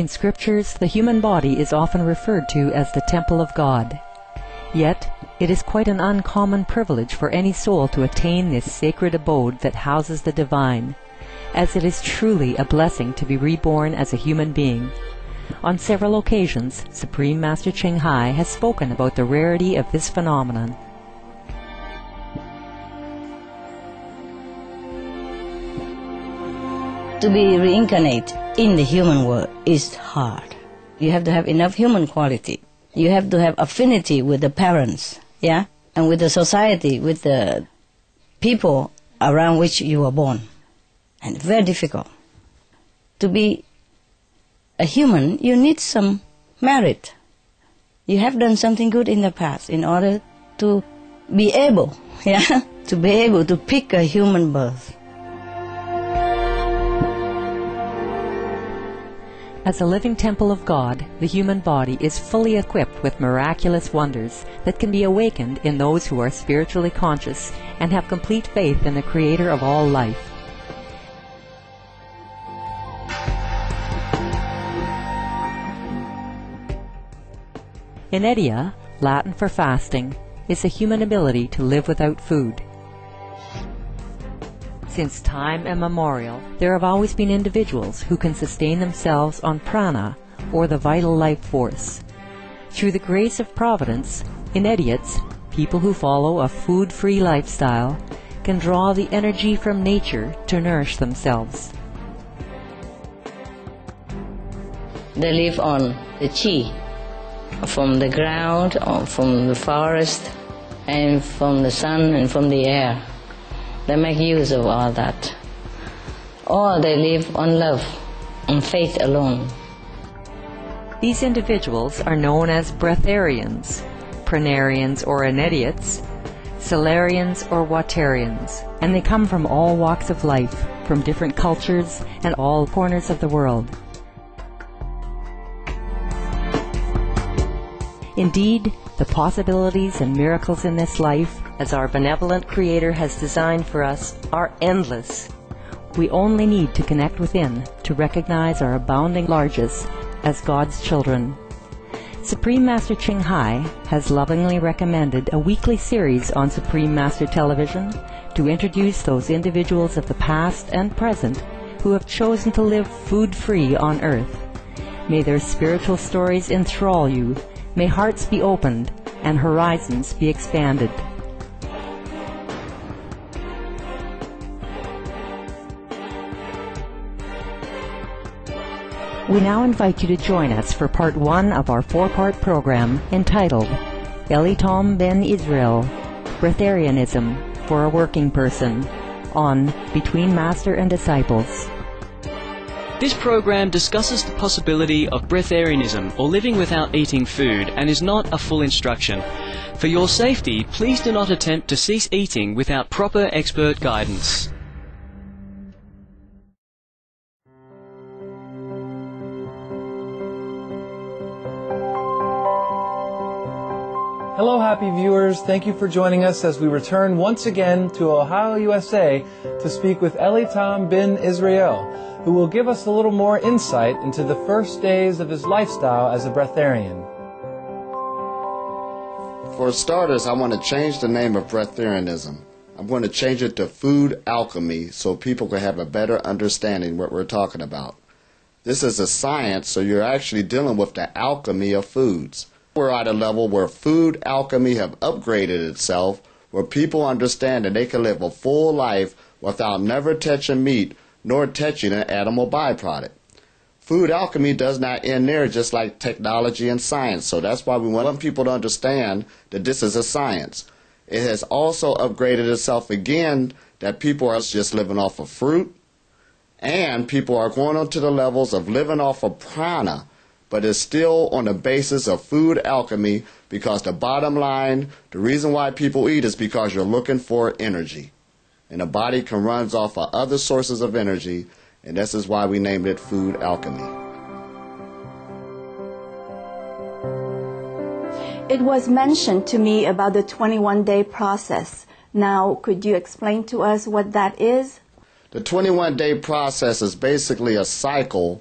In scriptures, the human body is often referred to as the temple of God. Yet, it is quite an uncommon privilege for any soul to attain this sacred abode that houses the divine, as it is truly a blessing to be reborn as a human being. On several occasions, Supreme Master Ching Hai has spoken about the rarity of this phenomenon. To be reincarnated in the human world is hard. You have to have enough human quality. You have to have affinity with the parents, yeah, and with the society, with the people around which you were born. And very difficult. To be a human, you need some merit. You have done something good in the past in order to be able, yeah, to be able to pick a human birth. As a living temple of God, the human body is fully equipped with miraculous wonders that can be awakened in those who are spiritually conscious and have complete faith in the Creator of all life. Inedia, Latin for fasting, is the human ability to live without food. Since time immemorial, there have always been individuals who can sustain themselves on prana, or the vital life force. Through the grace of Providence, Inediates, people who follow a food-free lifestyle, can draw the energy from nature to nourish themselves. They live on the chi, from the ground, or from the forest, and from the sun and from the air. They make use of all that. Or they live on love, on faith alone. These individuals are known as breatharians, pranarians or Inediates, Solarians or Watarians, and they come from all walks of life, from different cultures and all corners of the world. Indeed, the possibilities and miracles in this life, as our benevolent Creator has designed for us, are endless. We only need to connect within to recognize our abounding largesse as God's children. Supreme Master Ching Hai has lovingly recommended a weekly series on Supreme Master Television to introduce those individuals of the past and present who have chosen to live food-free on earth. May their spiritual stories enthrall you. May hearts be opened and horizons be expanded. We now invite you to join us for part 1 of our 4-part program entitled Elitom Ben Israel, Breatharianism for a Working Person, on Between Master and Disciples. This program discusses the possibility of breatharianism, or living without eating food, and is not a full instruction. For your safety, please do not attempt to cease eating without proper expert guidance. Hello, happy viewers. Thank you for joining us as we return once again to Ohio, USA to speak with Elitom Ben Israel, who will give us a little more insight into the first days of his lifestyle as a breatharian. For starters, I want to change the name of breatharianism. I'm going to change it to food alchemy so people can have a better understanding what we're talking about. This is a science, so you're actually dealing with the alchemy of foods. We're at a level where food alchemy have upgraded itself, where people understand that they can live a full life without never touching meat nor touching an animal byproduct. Food alchemy does not end there, just like technology and science, so that's why we want people to understand that this is a science. It has also upgraded itself again, that people are just living off of fruit, and people are going on to the levels of living off of prana, but it's still on the basis of food alchemy, because the bottom line, the reason why people eat is because you're looking for energy. And the body can run off of other sources of energy, and this is why we named it food alchemy. It was mentioned to me about the 21-day process. Now, could you explain to us what that is? The 21-day process is basically a cycle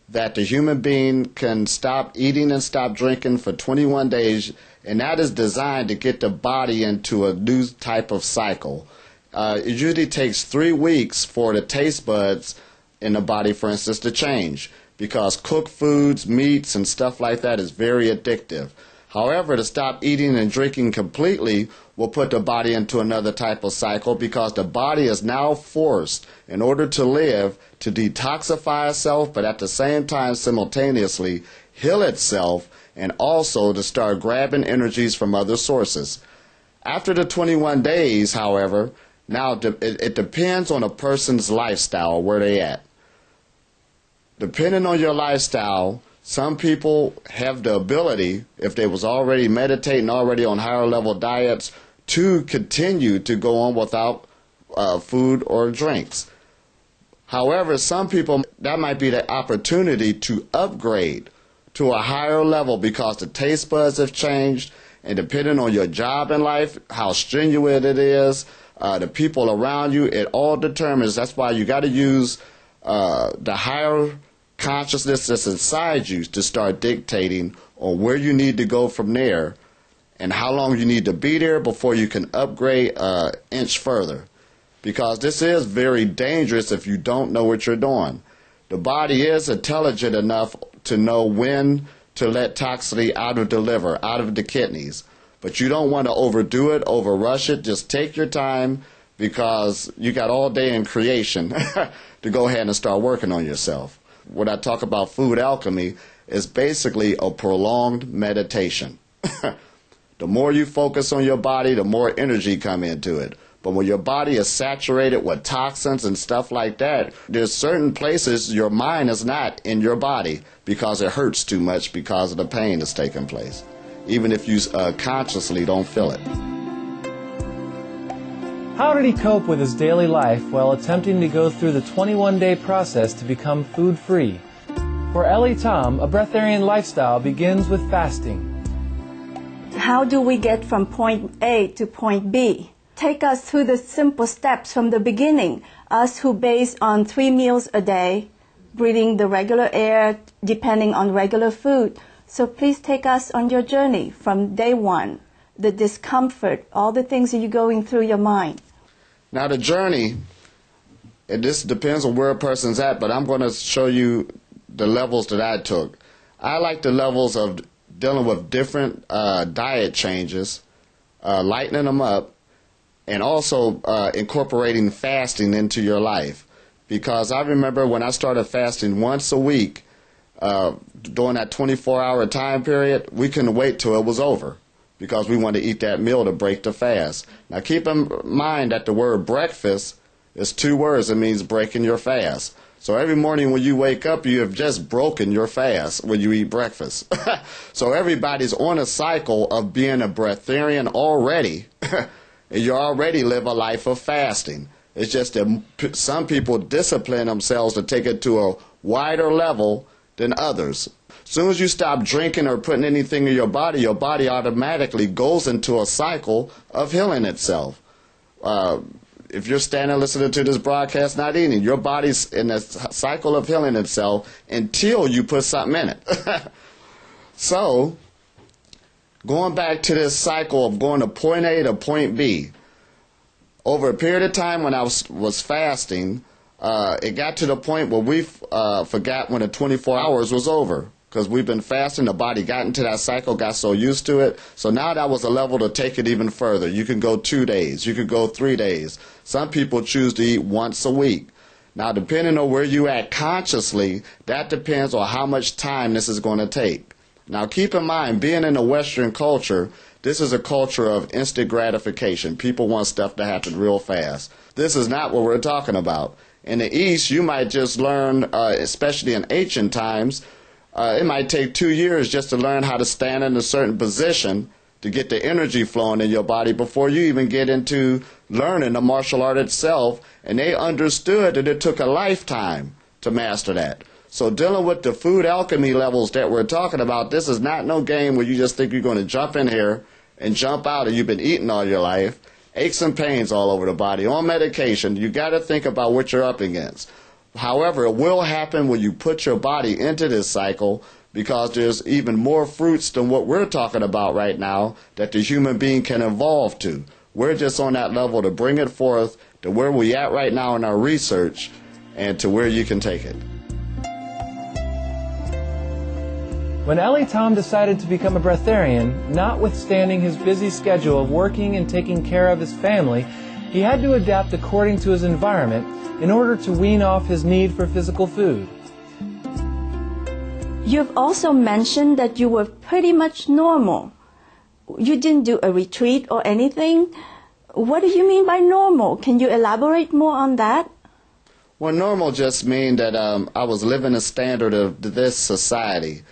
that the human being can stop eating and stop drinking for 21 days, and that is designed to get the body into a new type of cycle. It usually takes 3 weeks for the taste buds in the body, for instance, to change, because cooked foods, meats, and stuff like that is very addictive. However, to stop eating and drinking completely will put the body into another type of cycle, because the body is now forced, in order to live, to detoxify itself, but at the same time simultaneously heal itself, and also to start grabbing energies from other sources. After the 21 days, however, now it depends on a person's lifestyle, where they at. Depending on your lifestyle, some people have the ability, if they was already meditating, already on higher level diets, to continue to go on without food or drinks. However, some people, that might be the opportunity to upgrade to a higher level, because the taste buds have changed, and depending on your job in life, how strenuous it is, the people around you, it all determines. That's why you got to use the higher consciousness that's inside you to start dictating on where you need to go from there, and how long you need to be there before you can upgrade an inch further. Because this is very dangerous if you don't know what you're doing. The body is intelligent enough to know when to let toxicity out of the liver, out of the kidneys. But you don't want to overdo it, overrush it. Just take your time, because you got all day in creation to go ahead and start working on yourself. When I talk about food alchemy, is basically a prolonged meditation. The more you focus on your body, the more energy come into it. But when your body is saturated with toxins and stuff like that, there's certain places your mind is not in your body, because it hurts too much because of the pain that's taking place, even if you consciously don't feel it. How did he cope with his daily life while attempting to go through the 21-day process to become food-free? For Ellie Tom, a breatharian lifestyle begins with fasting. How do we get from point A to point B? Take us through the simple steps from the beginning, us who base on 3 meals a day, breathing the regular air, depending on regular food. So please take us on your journey from day one, the discomfort, all the things that you're going through your mind. Now the journey, and this depends on where a person's at, but I'm going to show you the levels that I took. I like the levels of dealing with different diet changes, lightening them up, and also incorporating fasting into your life. Because I remember when I started fasting once a week, during that 24-hour time period, we couldn't wait till it was over, because we wanted to eat that meal to break the fast. Now keep in mind that the word breakfast is 2 words. It means breaking your fast. So every morning when you wake up, you have just broken your fast when you eat breakfast. So everybody's on a cycle of being a breatharian already. And you already live a life of fasting. It's just that some people discipline themselves to take it to a wider level than others. As soon as you stop drinking or putting anything in your body automatically goes into a cycle of healing itself. If you're standing listening to this broadcast not eating, your body's in a cycle of healing itself until you put something in it. So, going back to this cycle of going to point A to point B, over a period of time when I was fasting, it got to the point where we forgot when the 24 hours was over. Because we've been fasting, the body got into that cycle, got so used to it. So now that was a level to take it even further. You can go 2 days. You could go 3 days. Some people choose to eat once a week. Now, depending on where you at consciously, that depends on how much time this is going to take. Now, keep in mind, being in a Western culture, this is a culture of instant gratification. People want stuff to happen real fast. This is not what we're talking about. In the East, you might just learn, especially in ancient times, it might take 2 years just to learn how to stand in a certain position to get the energy flowing in your body before you even get into learning the martial art itself. And they understood that it took a lifetime to master that. So dealing with the food alchemy levels that we're talking about, this is not no game where you just think you're going to jump in here and jump out and you've been eating all your life. Aches and pains all over the body, on medication. You got to think about what you're up against. However, it will happen when you put your body into this cycle, because there's even more fruits than what we're talking about right now that the human being can evolve to. We're just on that level to bring it forth to where we at right now in our research and to where you can take it. When Tom decided to become a breatharian, notwithstanding his busy schedule of working and taking care of his family, he had to adapt according to his environment in order to wean off his need for physical food. You've also mentioned that you were pretty much normal. You didn't do a retreat or anything. What do you mean by normal? Can you elaborate more on that? Well, normal just means that I was living the standard of this society.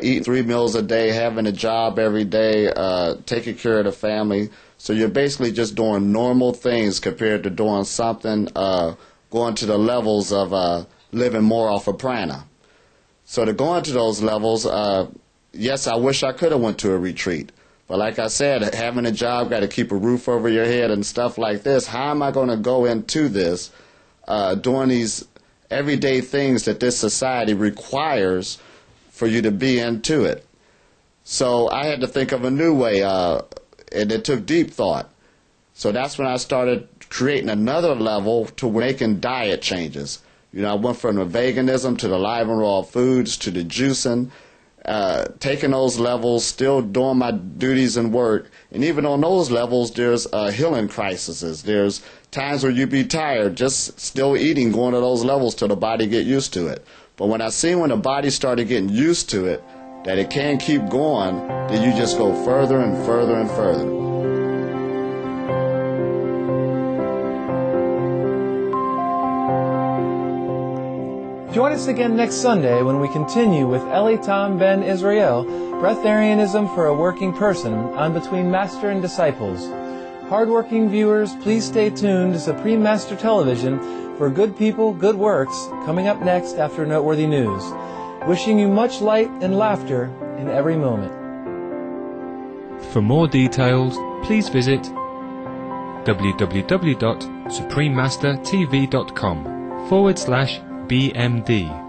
Eating 3 meals a day, having a job every day, taking care of the family. So you're basically just doing normal things compared to doing something, going to the levels of living more off of prana. So to go into those levels, yes, I wish I could have went to a retreat. But like I said, having a job, got to keep a roof over your head and stuff like this. How am I going to go into this, doing these everyday things that this society requires for you to be into it? So I had to think of a new way, and it took deep thought. So that's when I started creating another level to making diet changes. You know, I went from the veganism to the live and raw foods to the juicing, taking those levels, still doing my duties and work. And even on those levels, there's healing crises. There's times where you be tired, just still eating, going to those levels till the body get used to it. But when I seen when the body started getting used to it, that it can't keep going, then you just go further and further and further. Join us again next Sunday when we continue with Elitom Ben Israel, Breatharianism for a Working Person, on Between Master and Disciples. Hardworking viewers, please stay tuned to Supreme Master Television for Good People, Good Works, coming up next after Noteworthy News. Wishing you much light and laughter in every moment. For more details, please visit www.suprememastertv.com/BMD.